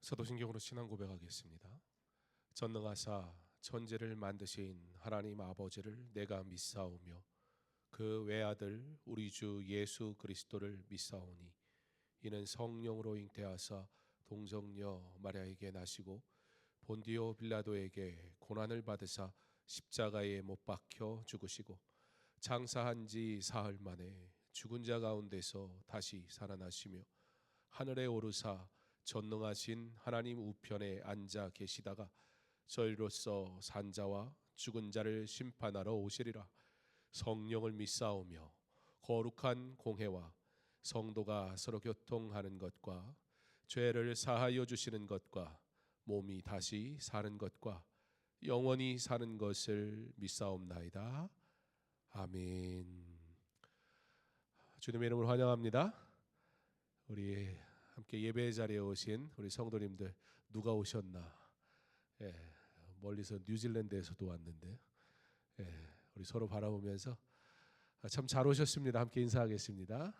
사도신경으로 신앙 고백하겠습니다. 전능하사 천지를 만드신 하나님 아버지를 내가 믿사오며 그 외아들 우리 주 예수 그리스도를 믿사오니 이는 성령으로 잉태하사 동정녀 마리아에게 나시고 본디오 빌라도에게 고난을 받으사 십자가에 못 박혀 죽으시고 장사한 지 사흘 만에 죽은 자 가운데서 다시 살아나시며 하늘에 오르사 전능하신 하나님 우편에 앉아 계시다가 저희로서 산자와 죽은 자를 심판하러 오시리라. 성령을 믿사오며 거룩한 공회와 성도가 서로 교통하는 것과 죄를 사하여 주시는 것과 몸이 다시 사는 것과 영원히 사는 것을 믿사옵나이다. 아멘. 주님의 이름으로 환영합니다. 우리 함께 예배 자리에 오신 우리 성도님들 누가 오셨나? 멀리서 뉴질랜드에서도 왔는데 우리 서로 바라보면서 참 잘 오셨습니다. 함께 인사하겠습니다.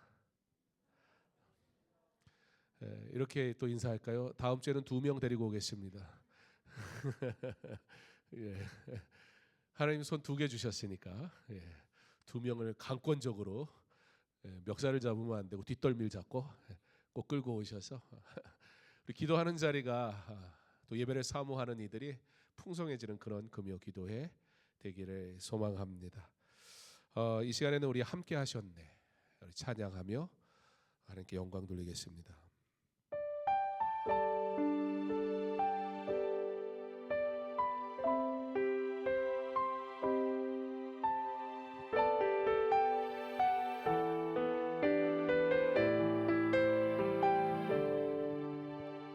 이렇게 또 인사할까요? 다음 주에는 2명 데리고 오겠습니다. 하나님 손 2개 주셨으니까 2명을 강권적으로 멱살을 잡으면 안 되고 뒷덜미를 잡고 꼭 끌고 오셔서 우리 기도하는 자리가 또 예배를 사모하는 이들이 풍성해지는 그런 금요 기도회 되기를 소망합니다. 이 시간에는 우리 함께 하셨네 우리 찬양하며 하나님께 영광 돌리겠습니다.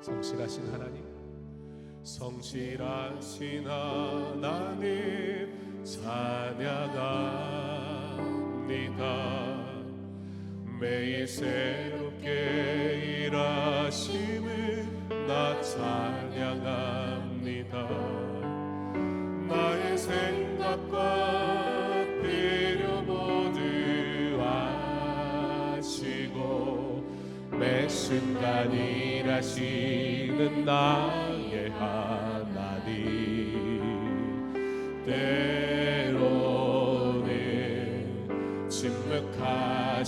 성실하신 하나님, 성실하신 하나님 찬양합니다. 매일 새롭게 일하심을 나 찬양합니다. 나의 생각과 필요 모두 아시고 매 순간 일하시는 나의 하나님, 때로는 침묵하심으로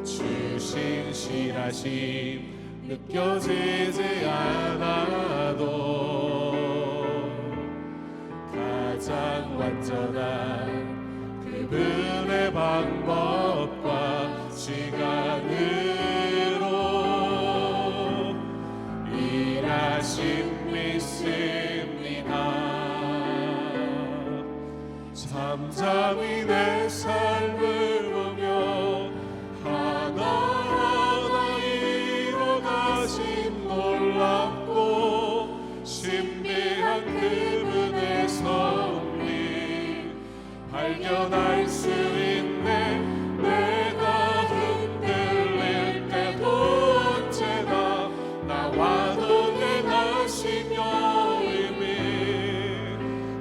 주신 실하심 느껴지지 않아도 가장 완전한 그분의 방법과 시간으로 일하심 믿습니다. 잠잠히 내 삶을 보며 하나하나 이뤄가신 놀랍고 신비한 그분의 섭리 발견할 수 있네. 내가 흔들릴 때도 언제나 나와 동행하시며 이미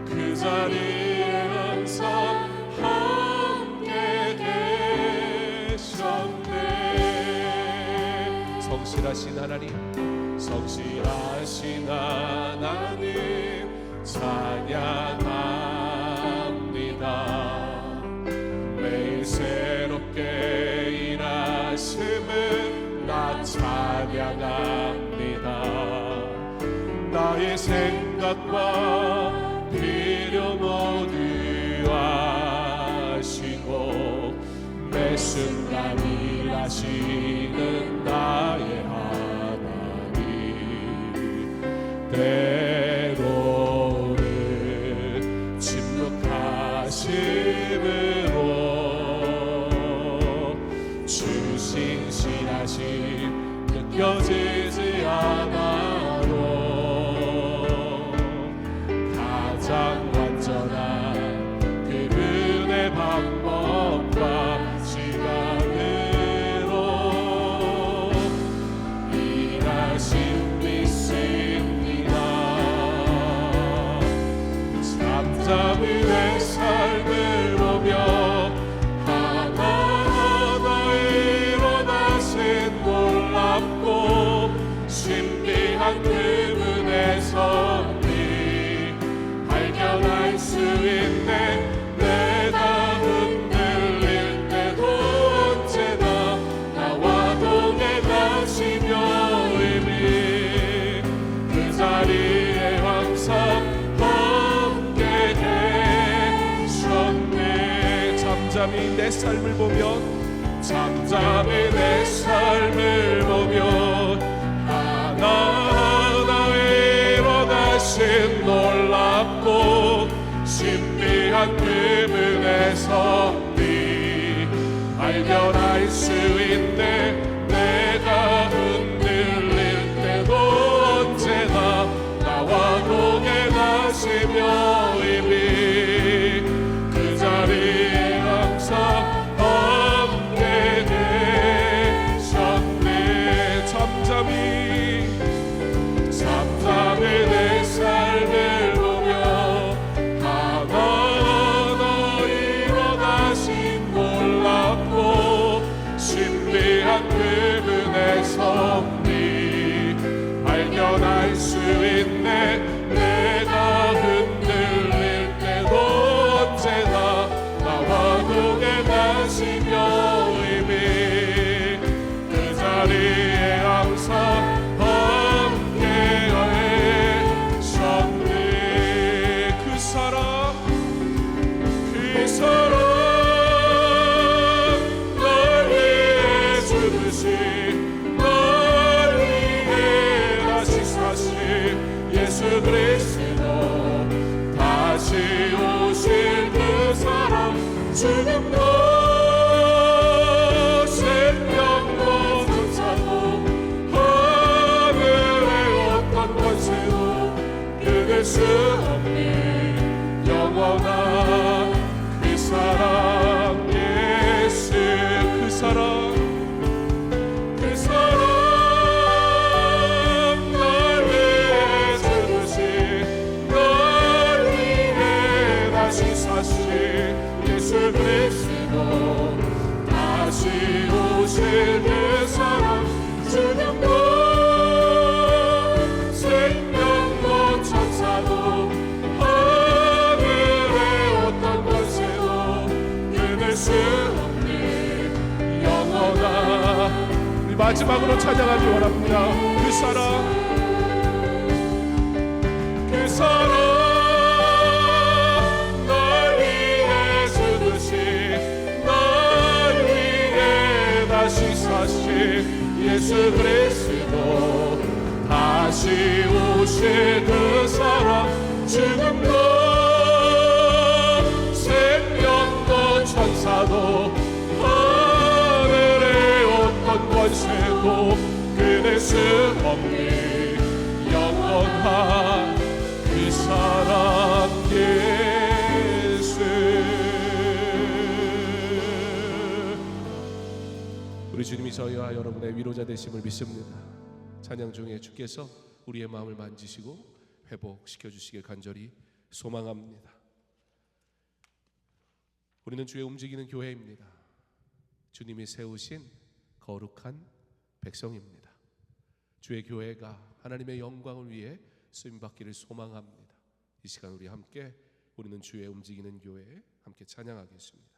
그 자리에 항상 함께 계셨네. 성실하신 하나님, 성실하신 하나님 찬양합니다. 매일 새롭게 일하심을 나 찬양합니다. 나의 생각과 필요 모두 아시고 매 순간 일하시는 나의 하나님, 때로는 침묵하심으로 주신 실하심 느껴지지 않아도 가장 완전한 그분의 방법과 시간으로 일하심 믿습니다. 잠잠히 내 삶을 있네. 내가 흔들릴 때도 언제나 나와 동행하시며 이미 그 자리에 항상 함께 계셨네. 잠잠히 내 삶을 보면 잠잠히 내 삶을 보면 하나하나 일어나신 놀랍고 신비한 그분의 섭리 발견할 수 있네. 내가 흔들릴 때도 언제나 나와 동행하시며 이미 그 자리에 항상 잠잠히 내 삶을 보며 하나하나 일어나신 놀랍고 신비한 그분의 섭리 발견할 수 있네. 내가 흔들릴 때도 언제나 나와 동행하시며 이미 그 자리에 항상 널 위해 죽으신 널 위해 다시 사신 예수 그리스도 다시 오실 그 사랑 죽음도 생명도 천사도 하늘의 어떤 권세도 이길 수 없는 영원한 그 사랑 예수 그 사랑 널 위해 죽으신 널 위해 다시 사신 예수 그리스도 다시 오실 그 사랑 죽음도 생명도 천사도 하늘의 어떤 권세도 끊을 수 없는 영원한 우리 마지막으로 찬양하기 원합니다. 그 사랑 널 위해 죽으신 널 위해 다시 사신 예수 그리스도 다시 오실 그 사랑 죽음도 생명도 천사도 하늘의 어떤 권세도 끊을 수 없는 영원한 그 사랑 예수. 우리 주님이 저희와 여러분의 위로자 되심을 믿습니다. 찬양 중에 주께서 우리의 마음을 만지시고 회복시켜 주시길 간절히 소망합니다. 우리는 주의 움직이는 교회입니다. 주님이 세우신 거룩한 백성입니다. 주의 교회가 하나님의 영광을 위해 쓰임받기를 소망합니다. 이 시간 우리 함께 우리는 주의 움직이는 교회 함께 찬양하겠습니다.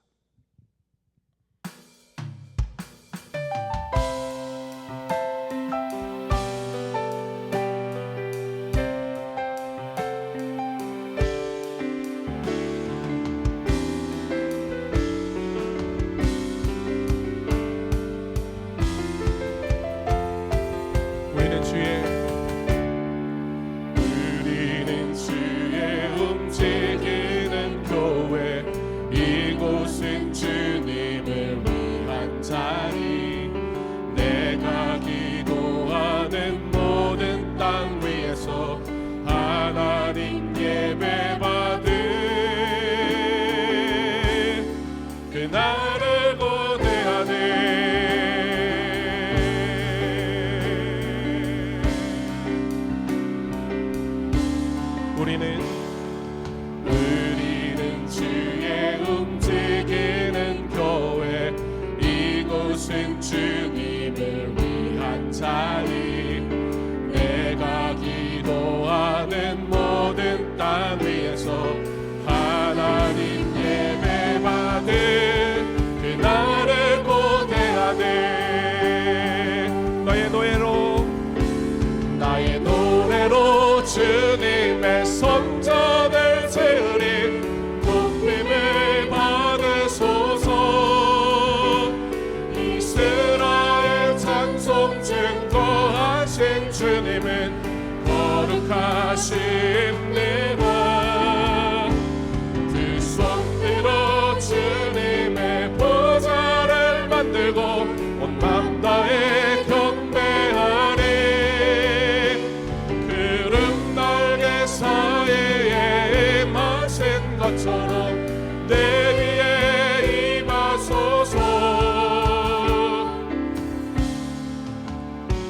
내 위에 임하소서.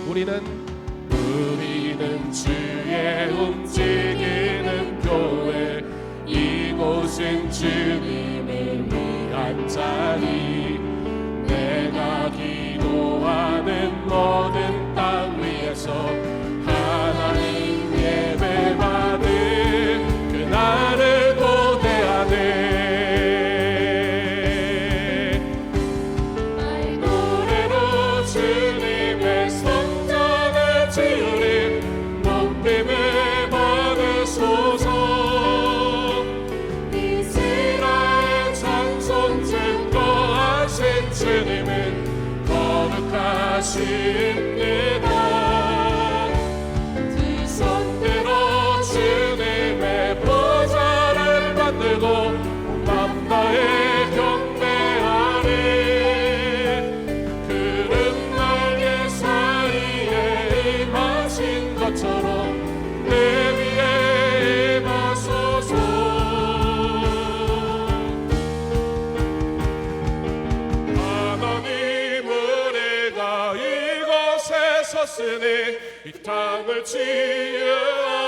우리는 주의 움직이는 교회, 이곳은 주님을 위한 자리. 내가 기도하는 모든 땅 위에서 하나님 예배받는 그날을 고대하네. 나의 노래로 주님의 성전을 지으리. 높임을 받으소서. 이스라엘 찬송 증거하신 주님은 거룩하십니다. 두 손들어 주님의 보좌를 만들고 맘 다해 경배하리. 구름 날개 사이에 임하신 것처럼 내 위에 임하소서. 하나님 은혜가 이곳에 섰으니 이 땅을 치유하소서.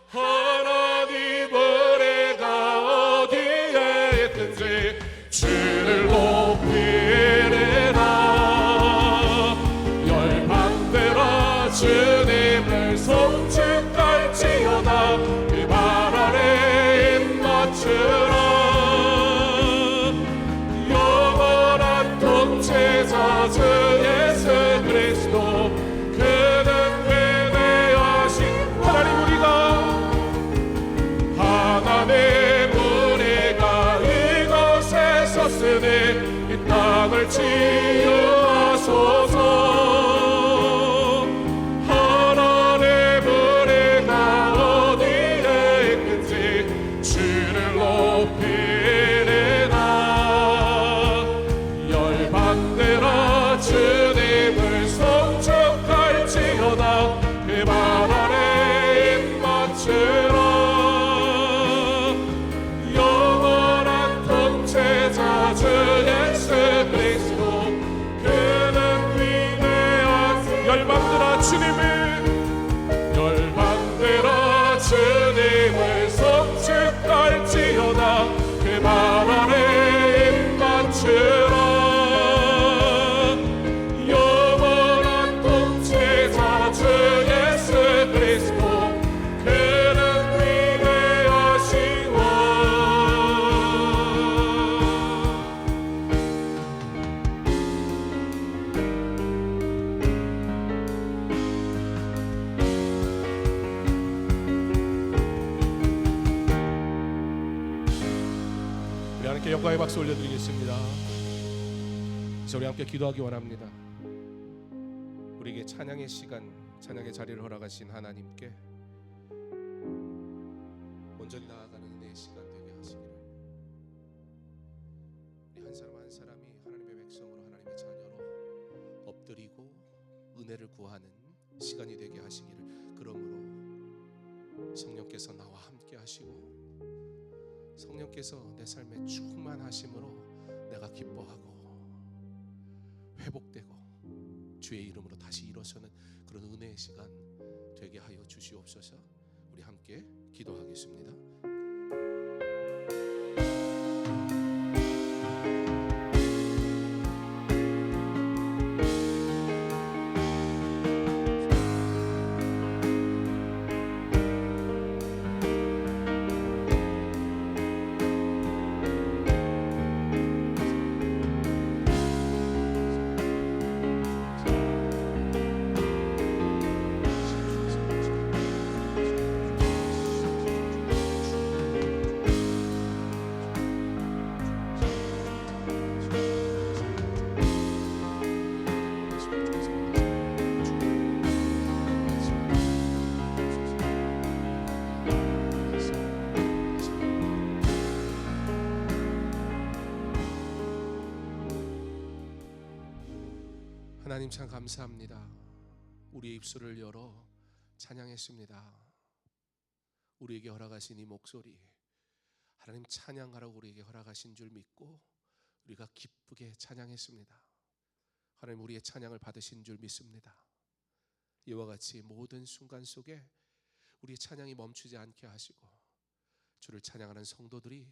하나님 은혜가 어디에 있든지 주를 높이리라. 열방들아 주님을 송축할지어다. 그 발 아래 입 맞추라. 영원한 통치자 주 예수 그리스도, 그는 위대하신 하나님. 우리가 이곳에 섰으니 이 땅을 치유하소서. 하나님 우리가 어디에 있든지 주를 높이리라. 열방들아 주님을 송축할지어다. 그 발 아래 입 맞추라. 영원한 통치자 주 예수 그리스도, 그는 위대하신 열방들아 주님을 송축할지어다. 그 발 아래 입 맞추라. 영원한 통치자 주 예수 그리스도, 그는 위대하신 왕. 우리 하나님께 영광의 박수 올려드리겠습니다. 그래서 우리 함께 기도하기 원합니다. 우리에게 찬양의 시간, 찬양의 자리를 허락하신 하나님께 온전히 나아가는 은혜의 시간 되게 하시기를, 우리 한 사람 한 사람이 하나님의 백성으로, 하나님의 자녀로 엎드리고 은혜를 구하는 시간이 되게 하시기를, 그러므로 성령께서 나와 함께 하시고 성령께서 내 삶에 충만하심으로 내가 기뻐하고 회복되고 주의 이름으로 다시 일어서는 그런 은혜의 시간 되게 하여 주시옵소서. 우리 함께 기도하겠습니다. 하나님 참 감사합니다. 우리의 입술을 열어 찬양했습니다. 우리에게 허락하신 이 목소리, 하나님 찬양하라고 우리에게 허락하신 줄 믿고 우리가 기쁘게 찬양했습니다. 하나님 우리의 찬양을 받으신 줄 믿습니다. 이와 같이 모든 순간 속에 우리의 찬양이 멈추지 않게 하시고 주를 찬양하는 성도들이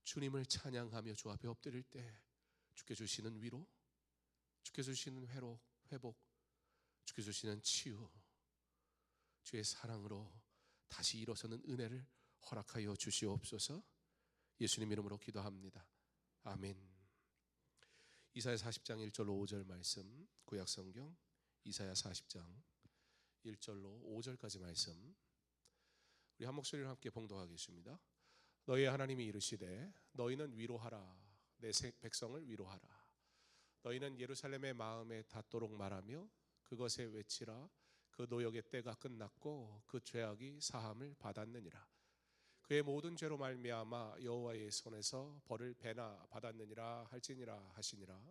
주님을 찬양하며 주 앞에 엎드릴 때 주께 주시는 위로, 주께 주시는 회복, 주께 주시는 치유, 주의 사랑으로 다시 일어서는 은혜를 허락하여 주시옵소서. 예수님 이름으로 기도합니다. 아멘. 이사야 40장 1절로 5절 말씀, 구약성경 이사야 40장 1절로 5절까지 말씀, 우리 한 목소리로 함께 봉독하겠습니다. 너희 하나님이 이르시되 너희는 위로하라, 내 백성을 위로하라. 너희는 예루살렘의 마음에 닿도록 말하며 그것에 외치라. 그 노역의 때가 끝났고 그 죄악이 사함을 받았느니라. 그의 모든 죄로 말미암아 여호와의 손에서 벌을 배나 받았느니라 할지니라 하시니라.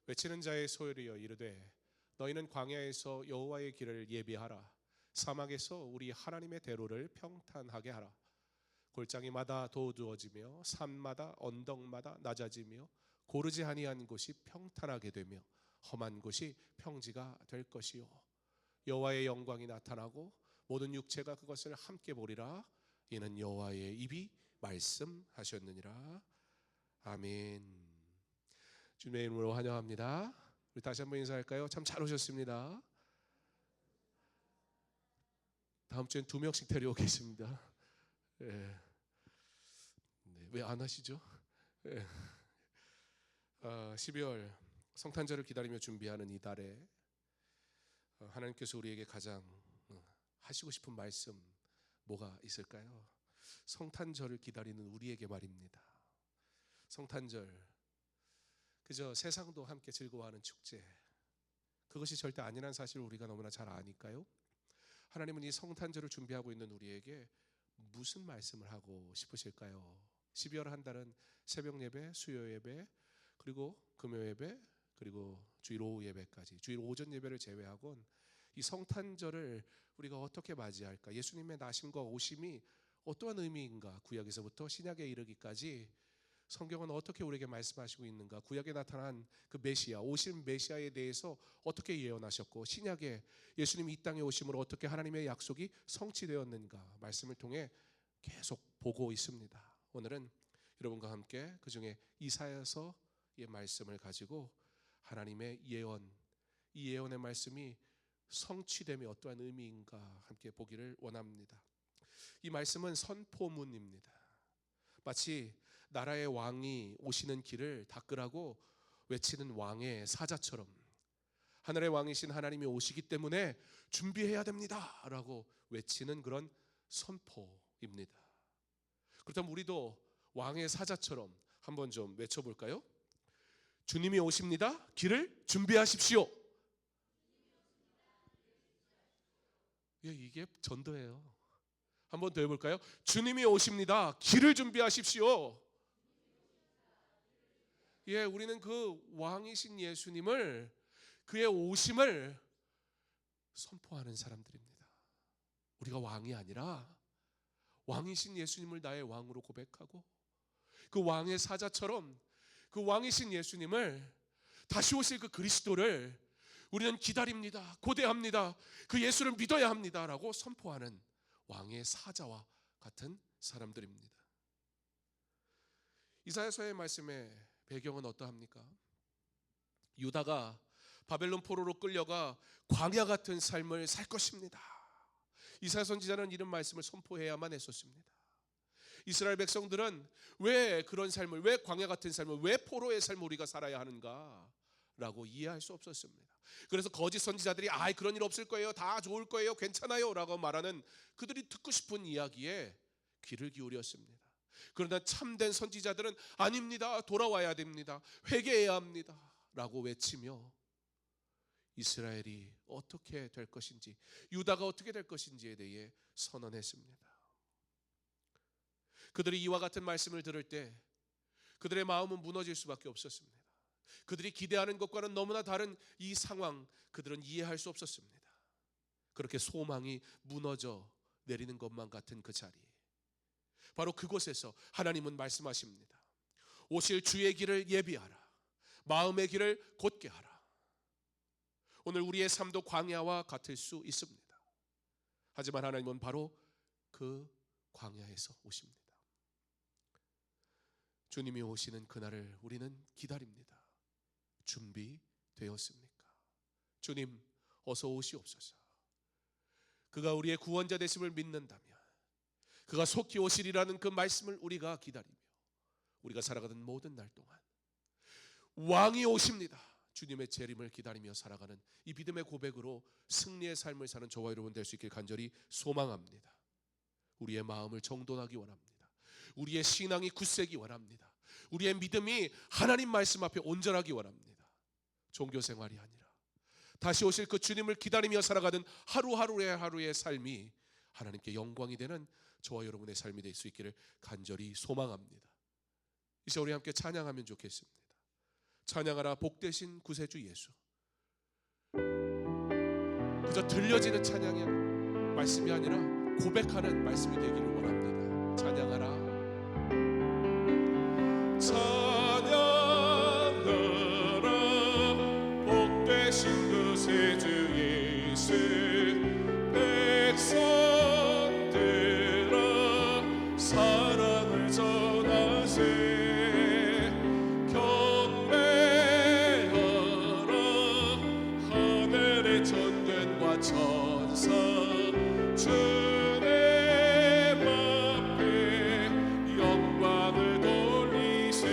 외치는 자의 소리여 이르되 너희는 광야에서 여호와의 길을 예비하라. 사막에서 우리 하나님의 대로를 평탄하게 하라. 골짜기마다 도두어지며 산마다 언덕마다 낮아지며 고르지 아니한 곳이 평탄하게 되며 험한 곳이 평지가 될 것이요 여호와의 영광이 나타나고 모든 육체가 그것을 함께 보리라. 이는 여호와의 입이 말씀하셨느니라. 아멘. 주님의 이름으로 환영합니다. 우리 다시 한번 인사할까요? 참 잘 오셨습니다. 다음 주엔 2명씩 데려오겠습니다. 네, 왜 안 하시죠? 12월 성탄절을 기다리며 준비하는 이 달에 하나님께서 우리에게 가장 하시고 싶은 말씀 뭐가 있을까요? 성탄절을 기다리는 우리에게 말입니다. 성탄절, 그저 세상도 함께 즐거워하는 축제, 그것이 절대 아니란 사실을 우리가 너무나 잘 아니까요? 하나님은 이 성탄절을 준비하고 있는 우리에게 무슨 말씀을 하고 싶으실까요? 12월 한 달은 새벽 예배, 수요 예배, 그리고 금요 예배, 그리고 주일 오후 예배까지, 주일 오전 예배를 제외하곤 이 성탄절을 우리가 어떻게 맞이할까? 예수님의 나심과 오심이 어떠한 의미인가? 구약에서부터 신약에 이르기까지 성경은 어떻게 우리에게 말씀하시고 있는가? 구약에 나타난 그 메시아, 오신 메시아에 대해서 어떻게 예언하셨고, 신약에 예수님이 이 땅에 오심으로 어떻게 하나님의 약속이 성취되었는가? 말씀을 통해 계속 보고 있습니다. 오늘은 여러분과 함께 그 중에 이사야서의 말씀을 가지고 하나님의 예언, 이 예언의 말씀이 성취됨이 어떠한 의미인가 함께 보기를 원합니다. 이 말씀은 선포문입니다. 마치 나라의 왕이 오시는 길을 닦으라고 외치는 왕의 사자처럼 하늘의 왕이신 하나님이 오시기 때문에 준비해야 됩니다 라고 외치는 그런 선포입니다. 그렇다면 우리도 왕의 사자처럼 한번 좀 외쳐볼까요? 주님이 오십니다. 길을 준비하십시오. 예, 이게 전도예요. 한번 더 해볼까요? 주님이 오십니다. 길을 준비하십시오. 예, 우리는 그 왕이신 예수님을, 그의 오심을 선포하는 사람들입니다. 우리가 왕이 아니라 왕이신 예수님을 나의 왕으로 고백하고 그 왕의 사자처럼 그 왕이신 예수님을, 다시 오실 그 그리스도를 우리는 기다립니다. 고대합니다. 그 예수를 믿어야 합니다 라고 선포하는 왕의 사자와 같은 사람들입니다. 이사야서의 말씀의 배경은 어떠합니까? 유다가 바벨론 포로로 끌려가 광야 같은 삶을 살 것입니다. 이사야 선지자는 이런 말씀을 선포해야만 했었습니다. 이스라엘 백성들은 왜 그런 삶을, 왜 광야 같은 삶을, 왜 포로의 삶을 우리가 살아야 하는가 라고 이해할 수 없었습니다. 그래서 거짓 선지자들이 그런 일 없을 거예요, 다 좋을 거예요, 괜찮아요 라고 말하는 그들이 듣고 싶은 이야기에 귀를 기울였습니다. 그러나 참된 선지자들은 아닙니다, 돌아와야 됩니다, 회개해야 합니다 라고 외치며 이스라엘이 어떻게 될 것인지, 유다가 어떻게 될 것인지에 대해 선언했습니다. 그들이 이와 같은 말씀을 들을 때 그들의 마음은 무너질 수밖에 없었습니다. 그들이 기대하는 것과는 너무나 다른 이 상황, 그들은 이해할 수 없었습니다. 그렇게 소망이 무너져 내리는 것만 같은 그 자리, 바로 그곳에서 하나님은 말씀하십니다. 오실 주의 길을 예비하라. 마음의 길을 곧게 하라. 오늘 우리의 삶도 광야와 같을 수 있습니다. 하지만 하나님은 바로 그 광야에서 오십니다. 주님이 오시는 그날을 우리는 기다립니다. 준비되었습니까? 주님 어서 오시옵소서. 그가 우리의 구원자 되심을 믿는다면, 그가 속히 오시리라는 그 말씀을 우리가 기다리며 우리가 살아가는 모든 날 동안 왕이 오십니다. 주님의 재림을 기다리며 살아가는 이 믿음의 고백으로 승리의 삶을 사는 저와 여러분 될 수 있길 간절히 소망합니다. 우리의 마음을 정돈하기 원합니다. 우리의 신앙이 굳세기 원합니다. 우리의 믿음이 하나님 말씀 앞에 온전하기 원합니다. 종교 생활이 아니라 다시 오실 그 주님을 기다리며 살아가는 하루하루의 삶이 하나님께 영광이 되는 저와 여러분의 삶이 될 수 있기를 간절히 소망합니다. 이제 우리 함께 찬양하면 좋겠습니다. 찬양하라 복되신 구세주 예수. 그저 들려지는 찬양이 말씀이 아니라 고백하는 말씀이 되기를 원합니다. 찬양하라. 찬양하라 복되신 구세주 예수. 백성들아 사랑을 전하세. 천사 주님 앞에 영광을 돌리세.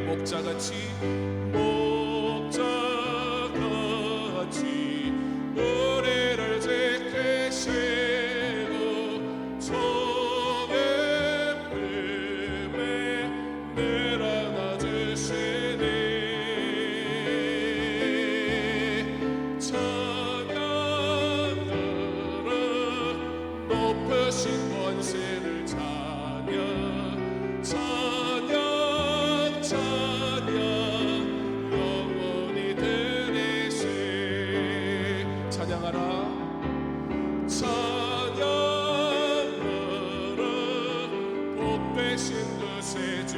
목자같이 우리를 지키시고 종의 품에 내려놔 주시니 권세를 찬양 찬양 찬양 영원히 드리세. 찬양하라. 찬양하라 복되신 구세주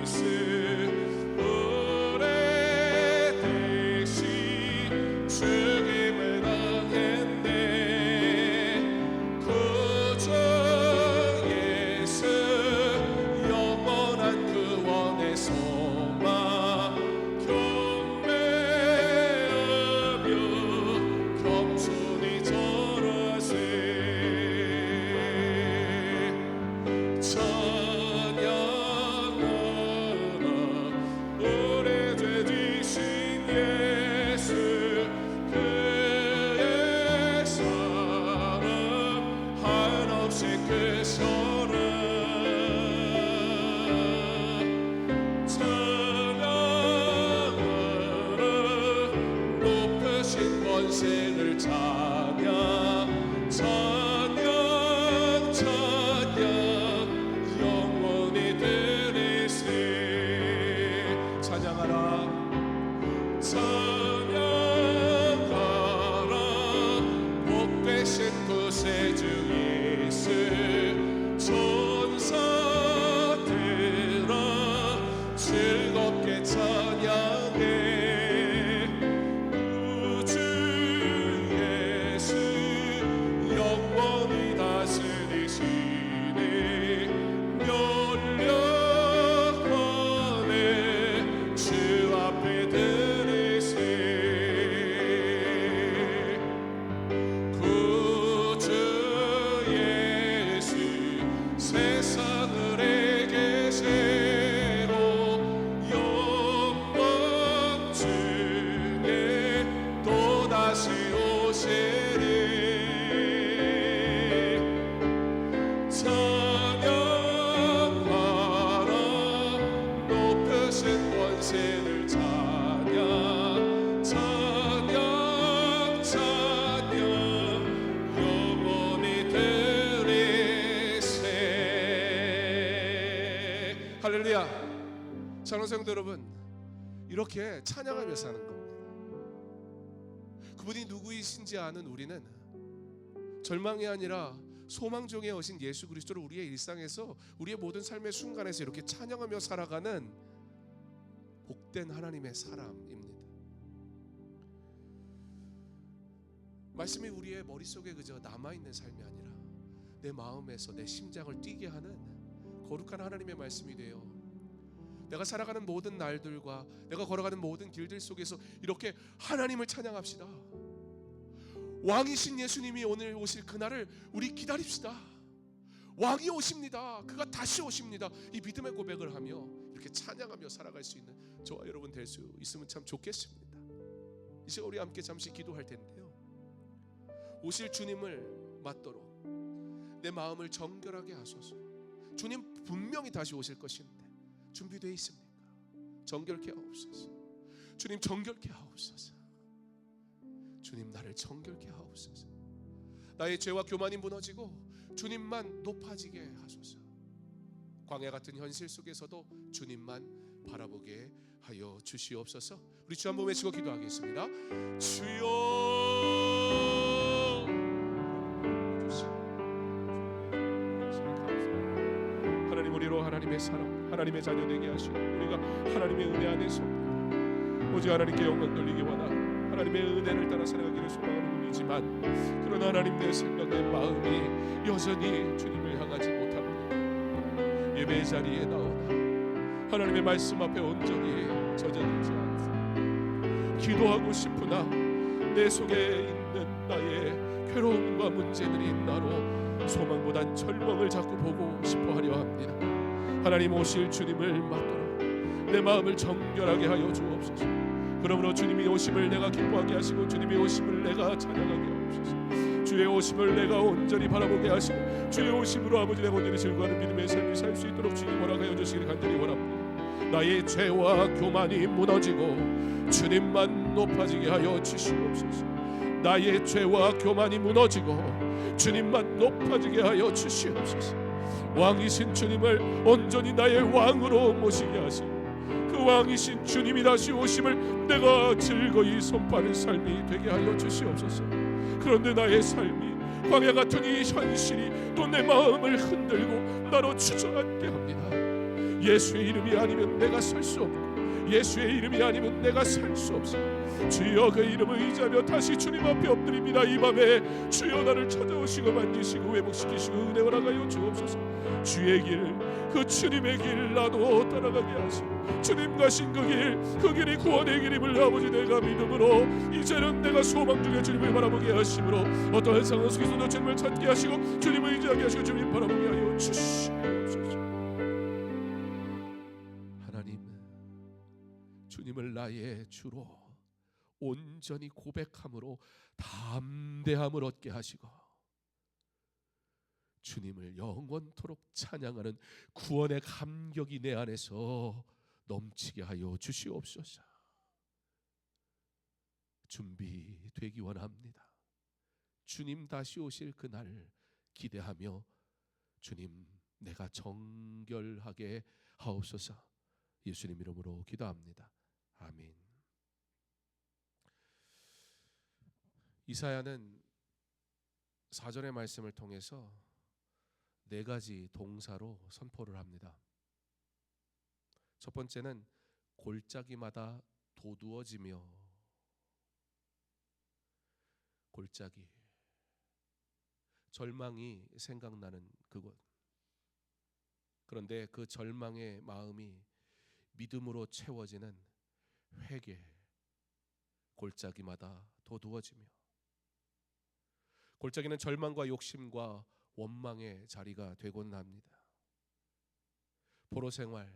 예수. 오래되신 죽임을 당했네. 권세를 찬양 찬양 찬양 영원히 드리세. 찬양하라. 찬양하라 복되신 구세주 예수. 천사들아 즐겁게 찬양해. 권세를 찬양 찬양 찬양 영원히 드리세. 할렐루야. 사랑하는 성도 여러분, 이렇게 찬양하며 사는 겁니다. 그분이 누구이신지 아는 우리는 절망이 아니라 소망 중에 오신 예수 그리스도를 우리의 일상에서, 우리의 모든 삶의 순간에서 이렇게 찬양하며 살아가는 복된 하나님의 사람입니다. 말씀이 우리의 머릿속에 그저 남아있는 삶이 아니라 내 마음에서 내 심장을 뛰게 하는 거룩한 하나님의 말씀이 되어 내가 살아가는 모든 날들과 내가 걸어가는 모든 길들 속에서 이렇게 하나님을 찬양합시다. 왕이신 예수님이 오늘 오실 그날을 우리 기다립시다. 왕이 오십니다. 그가 다시 오십니다. 이 믿음의 고백을 하며 이렇게 찬양하며 살아갈 수 있는 저와 여러분 될 수 있으면 참 좋겠습니다. 이제 우리 함께 잠시 기도할 텐데요, 오실 주님을 맞도록 내 마음을 정결하게 하소서. 주님 분명히 다시 오실 것인데 준비되어 있습니까? 정결케 하옵소서. 주님 정결케 하옵소서. 주님 나를 정결케 하옵소서. 나의 죄와 교만이 무너지고 주님만 높아지게 하소서. 광야 같은 현실 속에서도 주님만 바라보게 하여 주시옵소서. 우리 주 한번 외치고 기도하겠습니다. 주여. 하나님, 우리로 하나님의 사람, 하나님의 자녀 되게 하시고 우리가 하나님의 은혜 안에서 오직 하나님께 영광 돌리기 원하고 하나님의 은혜를 따라 살아가기를 소망하는 분이지만, 그러나 하나님 내 생각, 내 마음이 여전히 주님을 향하지 못합니다. 예배의 자리에 나오나 하나님의 말씀 앞에 온전히 젖어들지 않고 기도하고 싶으나 내 속에 있는 나의 괴로움과 문제들이 나로 소망보단 절망을 자꾸 보고 싶어하려 합니다. 하나님 오실 주님을 맞도록 내 마음을 정결하게 하여 주옵소서. 그러므로 주님이 오심을 내가 기뻐하게 하시고 주님이 오심을 내가 찬양하게 하옵소서. 주의 오심을 내가 온전히 바라보게 하시고 주의 오심으로 아버지 내 온전히 즐거워하는 믿음의 삶을 살 수 있도록 주님 허락하여 주시기를 간절히 원합니다. 나의 죄와 교만이 무너지고 주님만 높아지게 하여 주시옵소서. 나의 죄와 교만이 무너지고 주님만 높아지게 하여 주시옵소서. 왕이신 주님을 온전히 나의 왕으로 모시게 하시고 그 왕이신 주님이 다시 오심을 내가 즐거이 선포하는 삶이 되게 하여 주시옵소서. 그런데 나의 삶이 광야 같은 이 현실이 또 내 마음을 흔들고 나로 주저앉게 합니다. 예수의 이름이 아니면 내가 살 수 없고 예수의 이름이 아니면 내가 살 수 없어. 주여 그 이름을 의지하며 다시 주님 앞에 엎드립니다. 이 밤에 주여 나를 찾아오시고 만지시고 회복시키시고 은혜 허락하여 주옵소서. 주의 길, 그 주님의 길 나도 따라가게 하시고 주님 가신 그 길, 그 길이 구원의 길임을 아버지 내가 믿음으로 이제는 내가 소망 중에 주님을 바라보게 하심으로 어떠한 상황 속에서도 주님을 찾게 하시고 주님을 의지하게 하시고 주님 바라보게 하여 주시옵소서. 하나님, 주님을 나의 주로 온전히 고백함으로 담대함을 얻게 하시고 주님을 영원토록 찬양하는 구원의 감격이 내 안에서 넘치게 하여 주시옵소서. 준비되기 원합니다. 주님 다시 오실 그날 기대하며 주님 내가 정결하게 하옵소서. 예수님 이름으로 기도합니다. 아멘. 이사야는 4절의 말씀을 통해서 4가지 동사로 선포를 합니다. 첫 번째는 골짜기마다 돋우어지며. 골짜기, 절망이 생각나는 그곳. 그런데 그 절망의 마음이 믿음으로 채워지는 회개, 골짜기마다 돋우어지며. 골짜기는 절망과 욕심과 원망의 자리가 되곤 합니다. 포로 생활,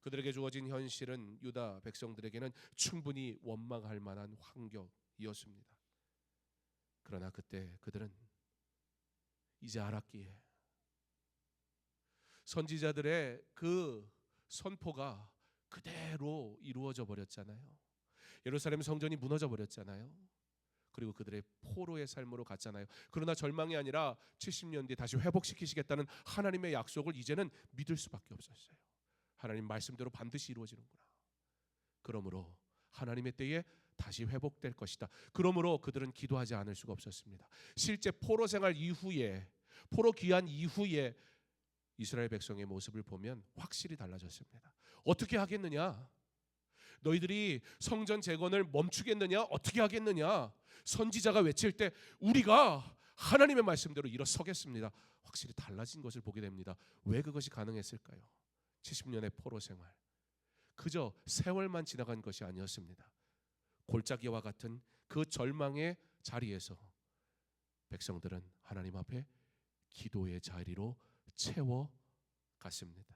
그들에게 주어진 현실은 유다 백성들에게는 충분히 원망할 만한 환경이었습니다. 그러나 그때 그들은 이제 알았기에 선지자들의 그 선포가 그대로 이루어져 버렸잖아요. 예루살렘 성전이 무너져 버렸잖아요. 그리고 그들의 포로의 삶으로 갔잖아요. 그러나 절망이 아니라 70년 뒤에 다시 회복시키시겠다는 하나님의 약속을 이제는 믿을 수밖에 없었어요. 하나님 말씀대로 반드시 이루어지는구나. 그러므로 하나님의 때에 다시 회복될 것이다. 그러므로 그들은 기도하지 않을 수가 없었습니다. 실제 포로 생활 이후에, 포로 귀환 이후에 이스라엘 백성의 모습을 보면 확실히 달라졌습니다. 어떻게 하겠느냐? 너희들이 성전 재건을 멈추겠느냐? 어떻게 하겠느냐? 선지자가 외칠 때 우리가 하나님의 말씀대로 일어서겠습니다. 확실히 달라진 것을 보게 됩니다. 왜 그것이 가능했을까요? 70년의 포로 생활, 그저 세월만 지나간 것이 아니었습니다. 골짜기와 같은 그 절망의 자리에서 백성들은 하나님 앞에 기도의 자리로 채워갔습니다.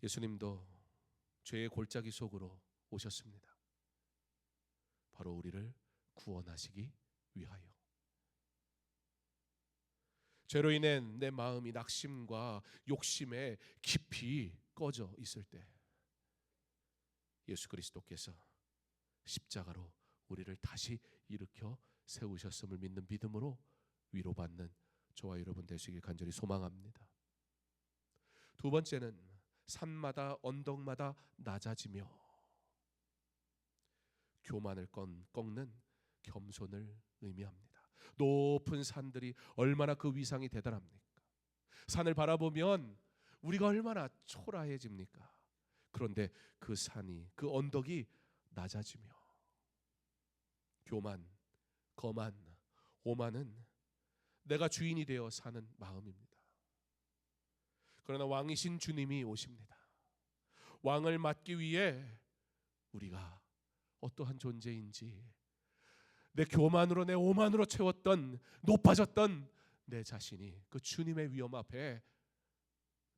예수님도 죄의 골짜기 속으로 오셨습니다. 바로 우리를 구원하시기 위하여. 죄로 인해 내 마음이 낙심과 욕심에 깊이 꺼져 있을 때 예수 그리스도께서 십자가로 우리를 다시 일으켜 세우셨음을 믿는 믿음으로 위로받는 저와 여러분 되시길 간절히 소망합니다. 두 번째는 산마다 언덕마다 낮아지며 교만을 꺾는 겸손을 의미합니다. 높은 산들이 얼마나 그 위상이 대단합니까? 산을 바라보면 우리가 얼마나 초라해집니까? 그런데 그 산이, 그 언덕이 낮아지며 교만, 거만, 오만은 내가 주인이 되어 사는 마음입니다. 그러나 왕이신 주님이 오십니다. 왕을 맡기 위해 우리가 어떠한 존재인지, 내 교만으로, 내 오만으로 채웠던, 높아졌던 내 자신이 그 주님의 위엄 앞에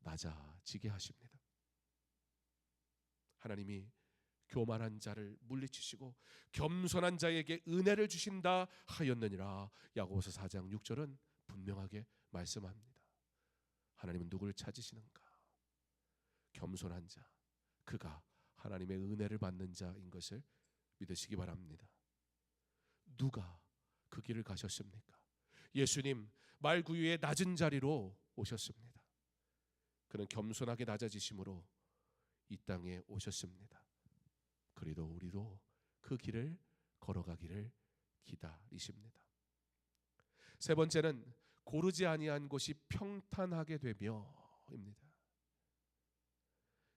낮아지게 하십니다. 하나님이 교만한 자를 물리치시고 겸손한 자에게 은혜를 주신다 하였느니라. 야고보서 4장 6절은 분명하게 말씀합니다. 하나님은 누구를 찾으시는가? 겸손한 자, 그가 하나님의 은혜를 받는 자인 것을 믿으시기 바랍니다. 누가 그 길을 가셨습니까? 예수님 말구유의 낮은 자리로 오셨습니다. 그는 겸손하게 낮아지심으로 이 땅에 오셨습니다. 그래도 우리도 그 길을 걸어가기를 기다리십니다. 세 번째는 고르지 아니한 곳이 평탄하게 되며입니다.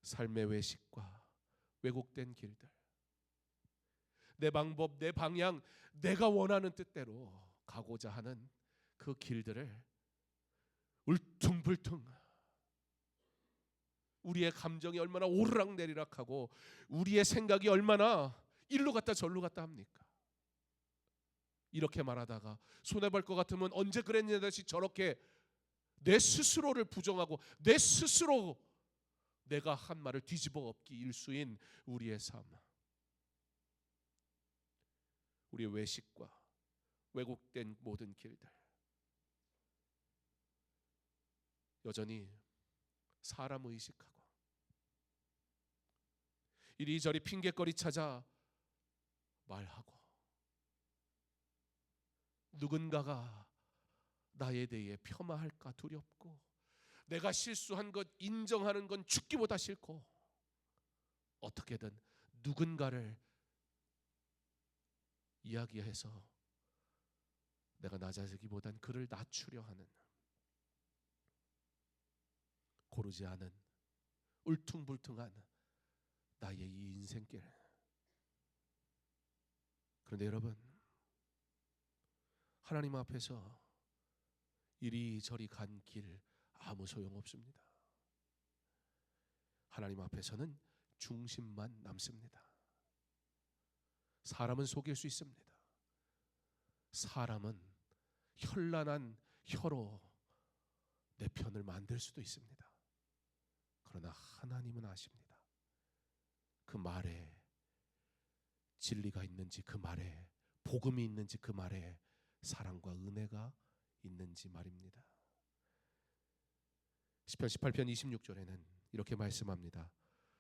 삶의 외식과 왜곡된 길들, 내 방법, 내 방향, 내가 원하는 뜻대로 가고자 하는 그 길들을 울퉁불퉁, 우리의 감정이 얼마나 오르락내리락하고 우리의 생각이 얼마나 일로 갔다 절로 갔다 합니까? 이렇게 말하다가 손해볼 것 같으면 언제 그랬냐 다시 저렇게 내 스스로를 부정하고 내 스스로 내가 한 말을 뒤집어 엎기 일수인 우리의 삶, 우리의 외식과 왜곡된 모든 길들, 여전히 사람 의식하고 이리저리 핑계거리 찾아 말하고 누군가가 나에 대해 폄하할까 두렵고 내가 실수한 것 인정하는 건 죽기보다 싫고 어떻게든 누군가를 이야기해서 내가 낮아지기보단 그를 낮추려 하는, 고르지 않은 울퉁불퉁한 나의 이 인생길. 그런데 여러분, 하나님 앞에서 이리저리 간 길 아무 소용없습니다. 하나님 앞에서는 중심만 남습니다. 사람은 속일 수 있습니다. 사람은 현란한 혀로 내 편을 만들 수도 있습니다. 그러나 하나님은 아십니다. 그 말에 진리가 있는지, 그 말에 복음이 있는지, 그 말에 사랑과 은혜가 있는지 말입니다. 시편 18편 26절에는 이렇게 말씀합니다.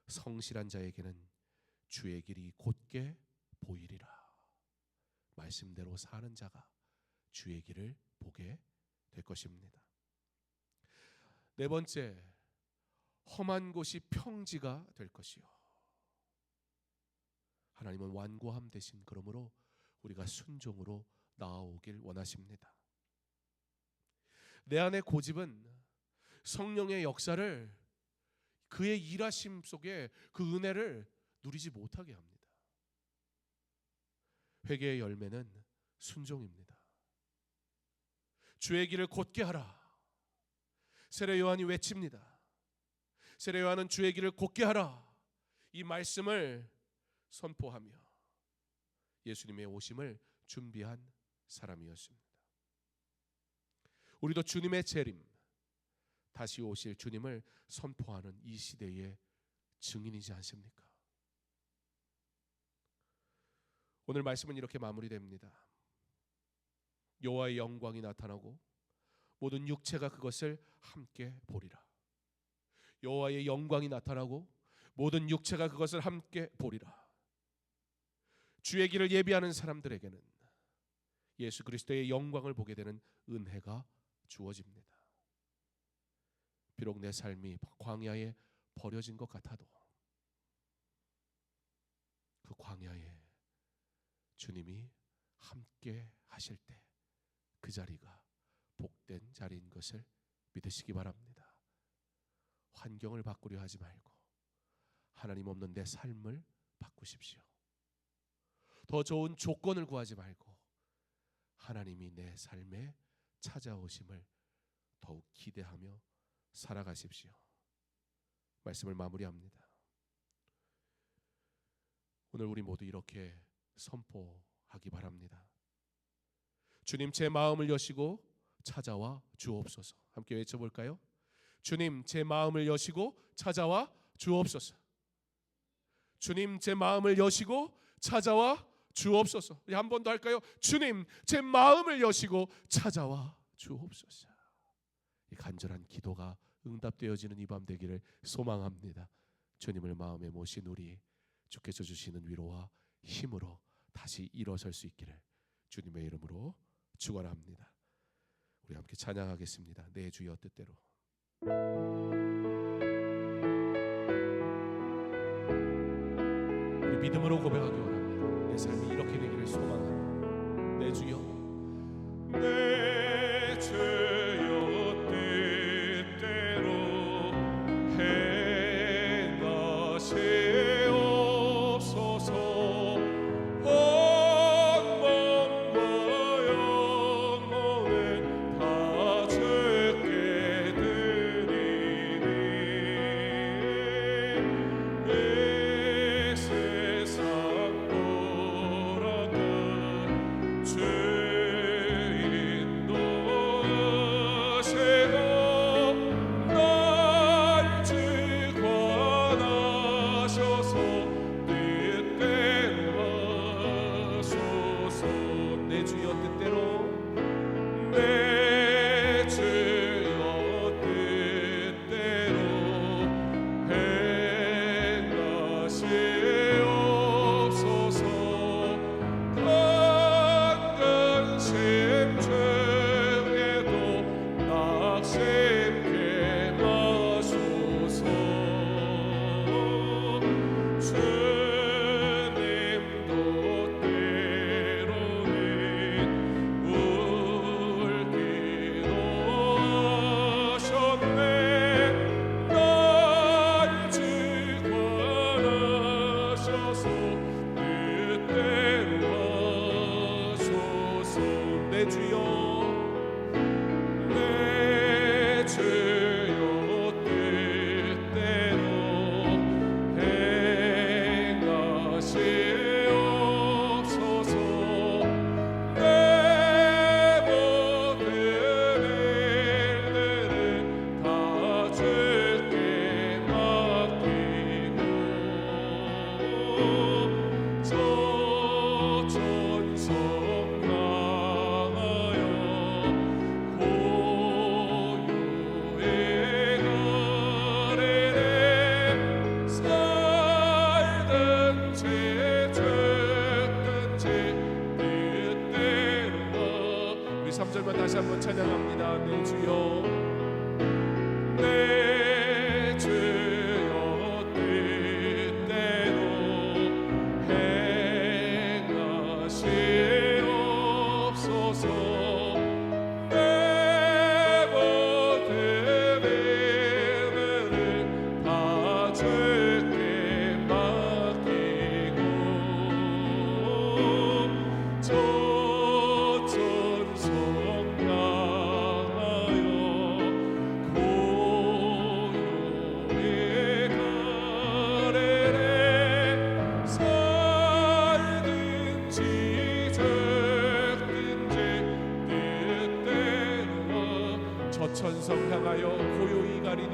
성실한 자에게는 주의 길이 곧게 보이리라. 말씀대로 사는 자가 주의 길을 보게 될 것입니다. 네 번째, 험한 곳이 평지가 될 것이요. 하나님은 완고함 대신 그러므로 우리가 순종으로 나아오길 원하십니다. 내 안의 고집은 성령의 역사를, 그의 일하심 속에 그 은혜를 누리지 못하게 합니다. 회개의 열매는 순종입니다. 주의 길을 곧게 하라. 세례 요한이 외칩니다. 세례 요한은 주의 길을 곧게 하라, 이 말씀을 선포하며 예수님의 오심을 준비한 사람이었습니다. 우리도 주님의 재림, 다시 오실 주님을 선포하는 이 시대의 증인이지 않습니까? 오늘 말씀은 이렇게 마무리됩니다. 여호와의 영광이 나타나고 모든 육체가 그것을 함께 보리라. 여호와의 영광이 나타나고 모든 육체가 그것을 함께 보리라. 주의 길을 예비하는 사람들에게는 예수 그리스도의 영광을 보게 되는 은혜가 주어집니다. 비록 내 삶이 광야에 버려진 것 같아도 그 광야에 주님이 함께 하실 때 그 자리가 복된 자리인 것을 믿으시기 바랍니다. 환경을 바꾸려 하지 말고 하나님 없는 내 삶을 바꾸십시오. 더 좋은 조건을 구하지 말고 하나님이 내 삶에 찾아오심을 더욱 기대하며 살아가십시오. 말씀을 마무리합니다. 오늘 우리 모두 이렇게 선포하기 바랍니다. 주님, 제 마음을 여시고 찾아와 주옵소서. 함께 외쳐볼까요? 주님, 제 마음을 여시고 찾아와 주옵소서. 주님, 제 마음을 여시고 찾아와 주옵소서. 우리 한 번 더 할까요? 주님, 제 마음을 여시고 찾아와 주옵소서. 이 간절한 기도가 응답되어지는 이 밤 되기를 소망합니다. 주님을 마음에 모신 우리, 주께서 주시는 위로와 힘으로 다시 일어설 수 있기를 주님의 이름으로 축원합니다. 우리 함께 찬양하겠습니다. 내 주여 뜻대로. 우리 믿음으로 고백하기 원합니다. 내 삶이 이렇게 되기를 소망합니다. 내 주여, 내 주여 뜻대로 행하시옵소서. 다시 한번 찬양합니다. 내 주여, 내 주여 뜻대로 해 저천성 향하여 고요히 가리니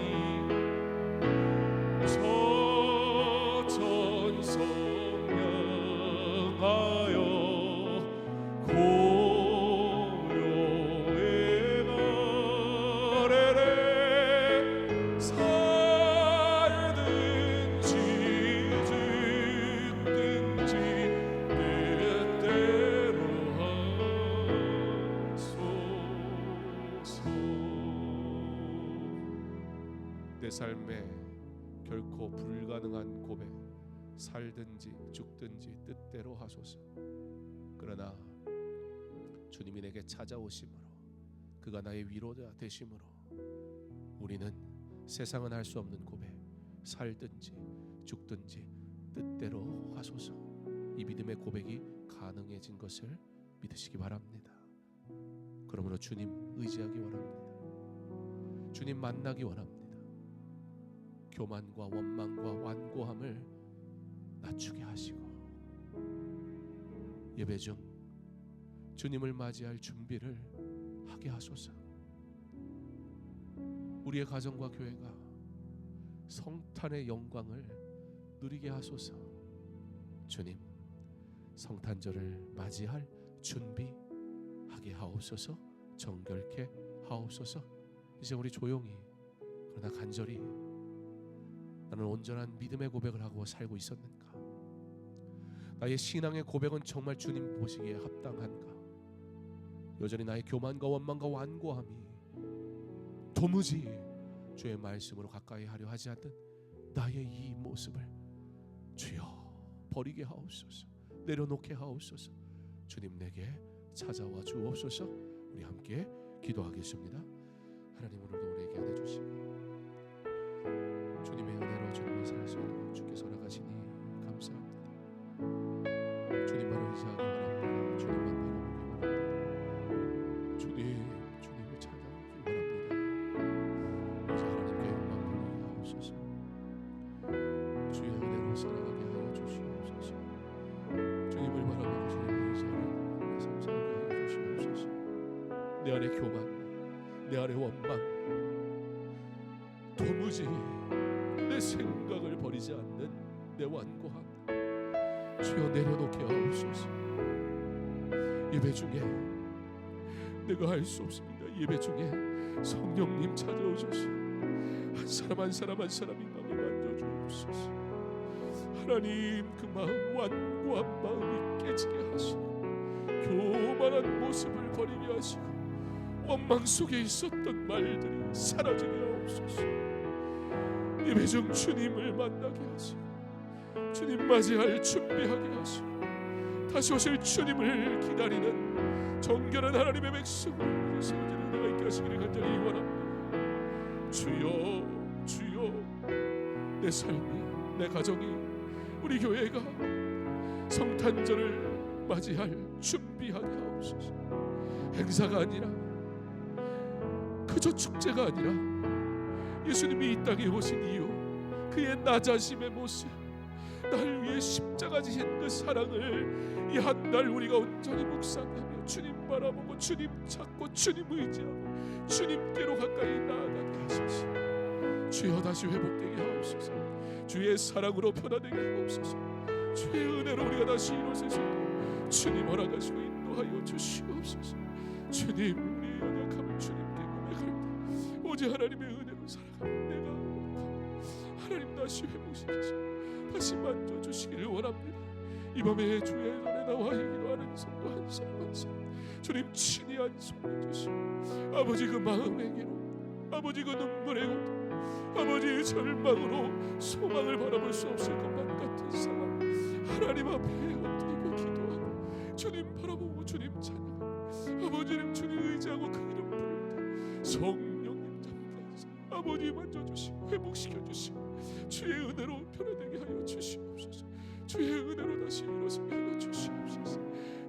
저천성 향하여 고요히 가리니 살든지 죽든지 뜻대로 하소서. 내 삶에 결코 불가능한 고백, 살든지 죽든지 뜻대로 하소서. 그러나 주님이 내게 찾아오심으로, 그가 나의 위로자 되심으로 우리는 세상은 할 수 없는 고백, 살든지 죽든지 뜻대로 하소서, 이 믿음의 고백이 가능해진 것을 믿으시기 바랍니다. 그러므로 주님 의지하기 원합니다. 주님 만나기 원합니다. 교만과 원망과 완고함을 낮추게 하시고 예배 중 주님을 맞이할 준비를 하게 하소서. 우리의 가정과 교회가 성탄의 영광을 누리게 하소서. 주님, 성탄절을 맞이할 준비하게 하옵소서. 정결케 하옵소서. 이제 우리 조용히 그러나 간절히 나는 온전한 믿음의 고백을 하고 살고 있었는가? 나의 신앙의 고백은 정말 주님 보시기에 합당한가? 여전히 나의 교만과 원망과 완고함이 도무지 주의 말씀으로 가까이 하려 하지 않는 나의 이 모습을 주여 버리게 하옵소서. 내려놓게 하옵소서. 주님 내게 찾아와 주옵소서. 우리 함께 기도하겠습니다. 하나님, 오늘도 우리에게 은혜 주시고 주님의 은혜로 주님의 살 수 있는 주께서 나가시니 감사합니다. 주님만 의지하기 원합니다. 주님만 바라보기 원합니다. 주님을 찾아오기 원합니다. 이제 하나님께 영광 돌리게 하옵소서. 주의 은혜로 살아가게 하여 주시옵소서. 주님을 바라보고 주님을 의지하는 삶 살게 하여 주시옵소서. 내 안에 교만, 내 안에 원망, 도무지 내 생각을 버리지 않는 내 완고함, 주여 내려놓게 하옵소서. 예배 중에 내가 할 수 없습니다. 예배 중에 성령님 찾아오셔서 한 사람 한 사람 한 사람이 마음에 만져주옵소서. 하나님, 그 마음, 완고한 마음이 깨지게 하시고 교만한 모습을 버리게 하시고 원망 속에 있었던 말들이 사라지게 하옵소서. 예배 중 주님을 만나게 하시고 주님 맞이할 준비하게 하시고 다시 오실 주님을 기다리는 정결한 하나님의 백성을 세워지는 은혜가 있게 하시기를 간절히 원합니다. 주여, 주여, 내 삶이, 내 가정이, 우리 교회가 성탄절을 맞이할 준비하게 하옵소서. 행사가 아니라, 그저 축제가 아니라 예수님이 이 땅에 오신 이유, 그의 낮아짐의 모습, 날 위해 십자가 지신 그 사랑을 이 한 달 우리가 온전히 묵상하며 주님 바라보고 주님 찾고 주님 의지하고 주님께로 가까이 나아가게 하소서. 주여 다시 회복되게 하옵소서. 주의 사랑으로 변화되게 하옵소서. 주의 은혜로 우리가 다시 일어서서 주님 허락하시고 인도하여 주시옵소서. 주님, 우리의 연약함을 주님께 고백할 때 오직 하나님의 은혜로 살아가는 내가 하나님 다시 회복시키시고 다시 만져주시기를 원합니다. 이 밤에 주의 전에 나와 기도하는 성도 한 사람 한 사람 주님 친히 안수해 주시고 아버지 그 마음에게로, 아버지 그 눈물의 고통, 아버지 절망으로 소망을 바라볼 수 없을 것만 같은 상황 하나님 앞에 엎드리고 기도하고 주님 바라보고 주님 찬양하고 아버지는 주님 의지하고 그 이름 부를 때 성령님 잠깐서 아버지 만져주시고 회복시켜주시고 주의 은혜로 변화되게 하여 주시옵소서. 주의 은혜로 다시 일어서게 하여 주시옵소서.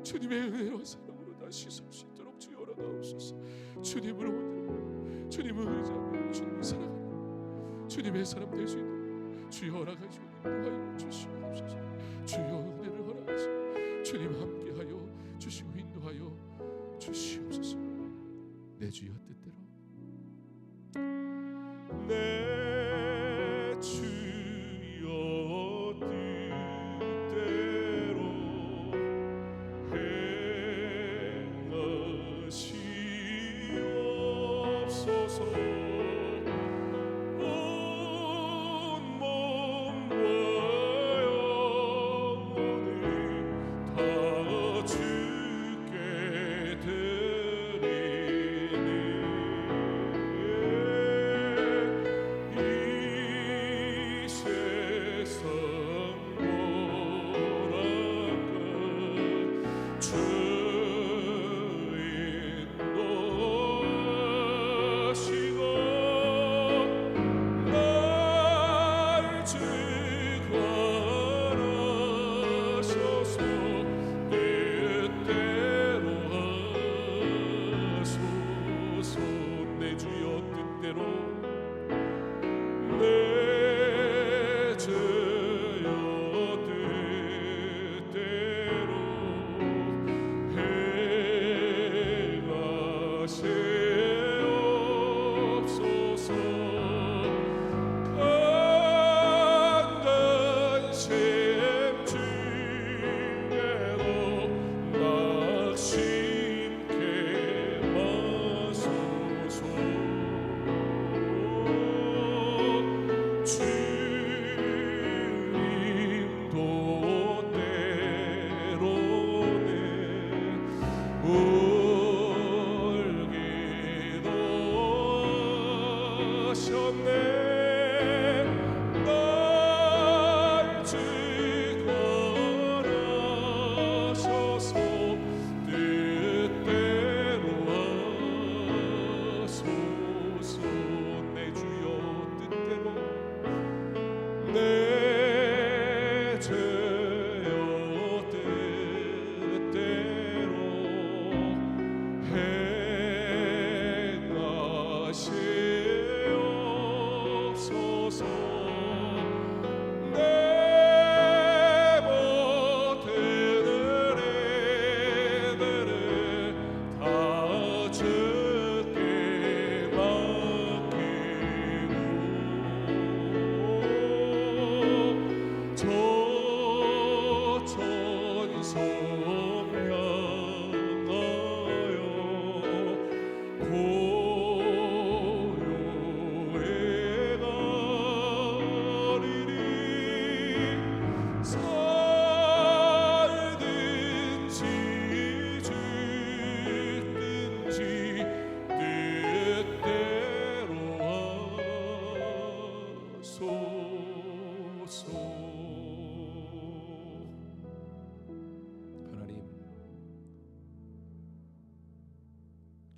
주님의 은혜로 사랑으로 다시 설 수 있도록 주여 허락하옵소서. 주님을 온전히 주님을 의지하며 주님을 사랑하며 주님의 사람 될 수 있도록 주여 허락하시고 인도하여 주시옵소서. 주여 은혜를 허락하시고 주님 함께하여 주시고 인도하여 주시옵소서. 내 주여 뜻대로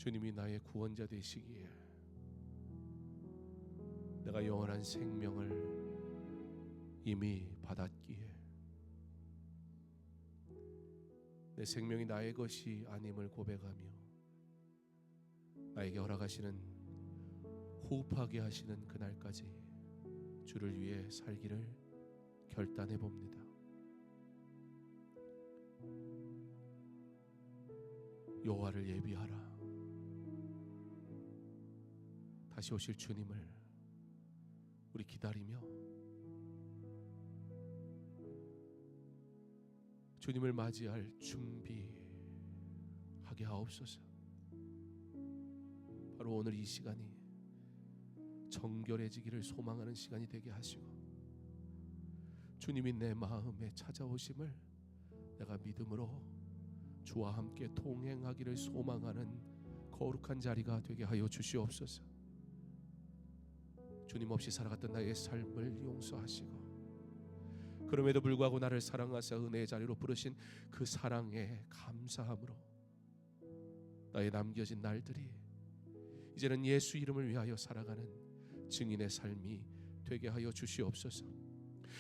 주님이 나의 구원자 되시기에 내가 영원한 생명을 이미 받았기에 내 생명이 나의 것이 아님을 고백하며 나에게 허락하시는 호흡하게 하시는 그날까지 주를 위해 살기를 결단해 봅니다. 여호와를 예비하라. 다시 오실 주님을 우리 기다리며 주님을 맞이할 준비하게 하옵소서. 바로 오늘 이 시간이 정결해지기를 소망하는 시간이 되게 하시고 주님이 내 마음에 찾아오심을 내가 믿음으로 주와 함께 동행하기를 소망하는 거룩한 자리가 되게 하여 주시옵소서. 주님 없이 살아갔던 나의 삶을 용서하시고 그럼에도 불구하고 나를 사랑하사 은혜의 자리로 부르신 그 사랑에 감사함으로 나의 남겨진 날들이 이제는 예수 이름을 위하여 살아가는 증인의 삶이 되게 하여 주시옵소서.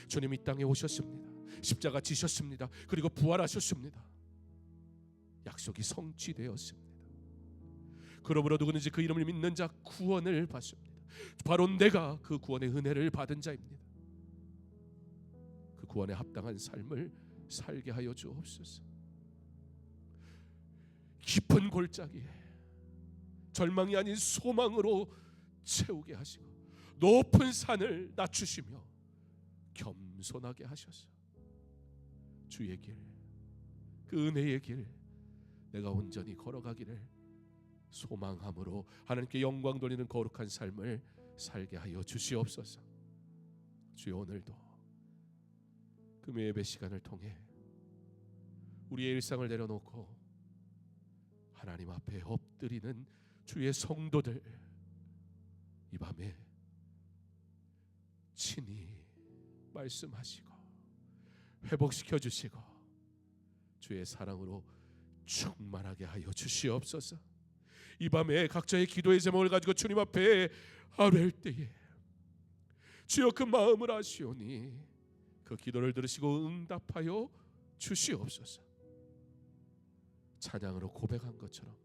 주님 이 땅에 오셨습니다. 십자가 지셨습니다. 그리고 부활하셨습니다. 약속이 성취되었습니다. 그러므로 누구든지 그 이름을 믿는 자 구원을 받습니다. 바로 내가 그 구원의 은혜를 받은 자입니다. 그 구원에 합당한 삶을 살게 하여 주옵소서. 깊은 골짜기에 절망이 아닌 소망으로 채우게 하시고 높은 산을 낮추시며 겸손하게 하셔서 주의 길, 그 은혜의 길 내가 온전히 걸어가기를 소망함으로 하나님께 영광 돌리는 거룩한 삶을 살게 하여 주시옵소서. 주여, 오늘도 금요 예배 시간을 통해 우리의 일상을 내려놓고 하나님 앞에 엎드리는 주의 성도들, 이 밤에 친히 말씀하시고 회복시켜 주시고 주의 사랑으로 충만하게 하여 주시옵소서. 이 밤에 각자의 기도의 제목을 가지고 주님 앞에 아뢰을 때에 주여 그 마음을 아시오니 그 기도를 들으시고 응답하여 주시옵소서. 찬양으로 고백한 것처럼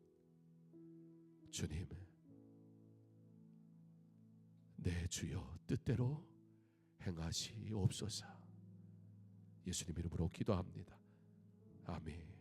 주님, 내 주여 뜻대로 행하시옵소서. 예수님 이름으로 기도합니다. 아멘.